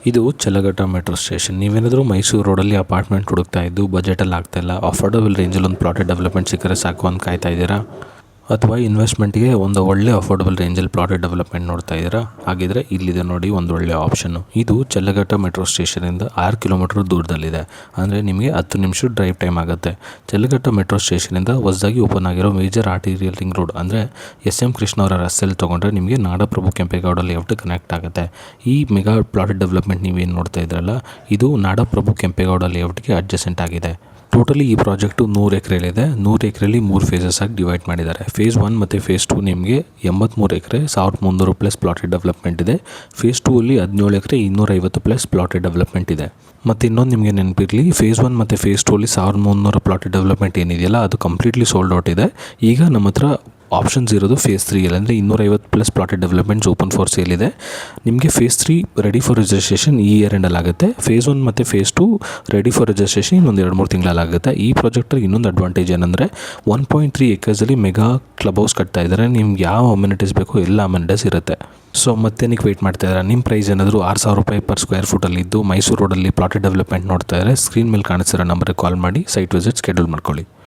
ಇದು ಚಲ್ಲಘಟ್ಟ metro station. ನೀವೇನಾದರೂ ಮೈಸೂರು ರೋಡಲ್ಲಿ ಅಪಾರ್ಟ್ಮೆಂಟ್ ಹುಡುಕ್ತಾ ಇದ್ದು ಬಜೆಟಲ್ಲಿ ಆಗ್ತಾಯಿಲ್ಲ, ಅಫೋರ್ಡಬಲ್ ರೇಂಜಲ್ಲಿ ಒಂದು ಪ್ಲಾಟೆಡ್ ಡೆವಲಪ್ಮೆಂಟ್ ಸಿಕ್ಕರೆ ಸಾಕು ಅಂತ ಕಾಯ್ತಾ ಇದ್ದೀರಾ, ಅಥವಾ ಇನ್ವೆಸ್ಟ್ಮೆಂಟ್ಗೆ ಒಂದು ಒಳ್ಳೆ ಅಫೋರ್ಡಬಲ್ ರೇಂಜಲ್ಲಿ ಪ್ಲಾಟೆಡ್ ಡೆವಲಪ್ಮೆಂಟ್ ನೋಡ್ತಾ ಇದ್ದೀರಾ, ಹಾಗಿದ್ರೆ ಇಲ್ಲಿದೆ ನೋಡಿ ಒಂದು ಒಳ್ಳೆ ಆಪ್ಷನ್ನು. ಇದು ಚಲ್ಲಘಟ್ಟ ಮೆಟ್ರೋ ಸ್ಟೇಷನಿಂದ 6 ಕಿಲೋಮೀಟರ್ ದೂರದಲ್ಲಿದೆ. ಅಂದರೆ ನಿಮಗೆ 10 ನಿಮಿಷ ಡ್ರೈವ್ ಟೈಮ್ ಆಗುತ್ತೆ. ಚಲ್ಲಘಟ್ಟ ಮೆಟ್ರೋ ಸ್ಟೇಷನಿಂದ ಹೊಸದಾಗಿ ಓಪನ್ ಆಗಿರೋ ಮೇಜರ್ ಆರ್ಟೀರಿಯಲ್ ರಿಂಗ್ ರೋಡ್ ಅಂದರೆ SM ಕೃಷ್ಣ ಅವರ ರಸ್ತೆಯಲ್ಲಿ ತೊಗೊಂಡ್ರೆ ನಿಮಗೆ ನಾಡಪ್ರಭು ಕೆಂಪೇಗೌಡ ಲೇಔಟ್ ಕನೆಕ್ಟ್ ಆಗುತ್ತೆ. ಈ ಮೆಗಾ ಪ್ಲಾಟೆಡ್ ಡೆವಲಪ್ಮೆಂಟ್ ನೀವೇನು ನೋಡ್ತಾ ಇದ್ರಲ್ಲ, ಇದು ನಾಡಪ್ರಭು ಕೆಂಪೇಗೌಡ ಲೇಔಟ್ಗೆ ಅಡ್ಜಸೆಂಟ್ ಆಗಿದೆ. ಟೋಟಲಿ ಈ ಪ್ರಾಜೆಕ್ಟು 100 ಎಕರೆಲಿದೆ. 100 ಎಕರೆಲಿ 3 ಫೇಸಸ್ ಆಗಿ ಡಿವೈಡ್ ಮಾಡಿದ್ದಾರೆ. ಫೇಸ್ 1 ಮತ್ತು ಫೇಸ್ 2 ನಿಮಗೆ 83 ಎಕರೆ 1300 ಪ್ಲಸ್ ಪ್ಲಾಟೆಡ್ ಡೆವಲಪ್ಮೆಂಟ್ ಇದೆ. ಫೇಸ್ 2 ಅಲ್ಲಿ 17 ಎಕರೆ 250 ಪ್ಲಸ್ ಪ್ಲಾಟೆಡ್ ಡೆವಲಪ್ಮೆಂಟ್ ಇದೆ. ಮತ್ತು ಇನ್ನೊಂದು ನಿಮಗೆ ನೆನಪಿರಲಿ, ಫೇಸ್ 1 ಮತ್ತು ಫೇಸ್ 2 ಅಲ್ಲಿ 1300 ಪ್ಲಾಟೆಡ್ ಡೆವಲಪ್ಮೆಂಟ್ ಏನಿದೆಯಲ್ಲ ಅದು ಕಂಪ್ಲೀಟ್ಲಿ ಸೋಲ್ಡ್ ಔಟ್ ಇದೆ. ಈಗ ನಮ್ಮ ಹತ್ರ ಆಪ್ಷನ್ಸ್ ಇರೋದು ಫೇಸ್ 3 ಅಂದರೆ 250 plus plotted developments open for sale ಇದೆ. ನಿಮಗೆ ಫೇಸ್ 3 ರೆಡಿ ಫಾರ್ ರಿಜಿಸ್ಟ್ರೇಷನ್ ಈ ಇಯರ್ ಎಂಡಲ್ಲಿ ಆಗುತ್ತೆ. ಫೇಸ್ 1 ಮತ್ತು ಫೇಸ್ 2 ರೆಡಿ ಫಾರ್ ರಿಜಿಸ್ಟ್ರೇಷನ್ ಇನ್ನೊಂದು 2-3 ತಿಂಗಳಲ್ಲಾಗುತ್ತೆ. ಈ ಪ್ರಾಜೆಕ್ಟಲ್ಲಿ ಇನ್ನೊಂದು ಅಡ್ವಾಂಟೇಜ್ ಏನಂದರೆ 1.3 ಎಕರ್ಸಲ್ಲಿ ಮೆಗಾ ಕ್ಲಬ್ ಹೌಸ್ ಕಟ್ತಾ ಇದ್ದಾರೆ. ನಿಮ್ಗೆ ಯಾವ ಅಮ್ಯುನಿಟೀಸ್ ಬೇಕೋ ಎಲ್ಲ ಅಮ್ಯುನಿಟೀಸ್ ಇರುತ್ತೆ. ಸೊ ಮತ್ತೇನಕ್ಕೆ ವೆಯ್ಟ್ ಮಾಡ್ತಾ ಇದ್ದಾರೆ? ನಿಮ್ಮ ಪ್ರೈಸ್ ಏನಾದರೂ 6,000 ರೂಪಾಯಿ ಪರ್ ಸ್ಕ್ವೇರ್ ಫುಟಲ್ಲಿ ಇದ್ದು ಮೈಸೂರು ರೋಡಲ್ಲಿ ಪ್ಲಾಟೆಡ್ ಡೆವಲಪ್ಮೆಂಟ್ ನೋಡ್ತಾ ಇದ್ದಾರೆ, ಸ್ಕ್ರೀನ್ ಮೇಲೆ ಕಾಣಿಸಿರೋ ನಂಬರ್ಗೆ ಕಾಲ್ ಮಾಡಿ ಸೈಟ್ ವಿಸಿಟ್ ಶೆಡ್ಯೂಲ್ ಮಾಡ್ಕೊಳ್ಳಿ.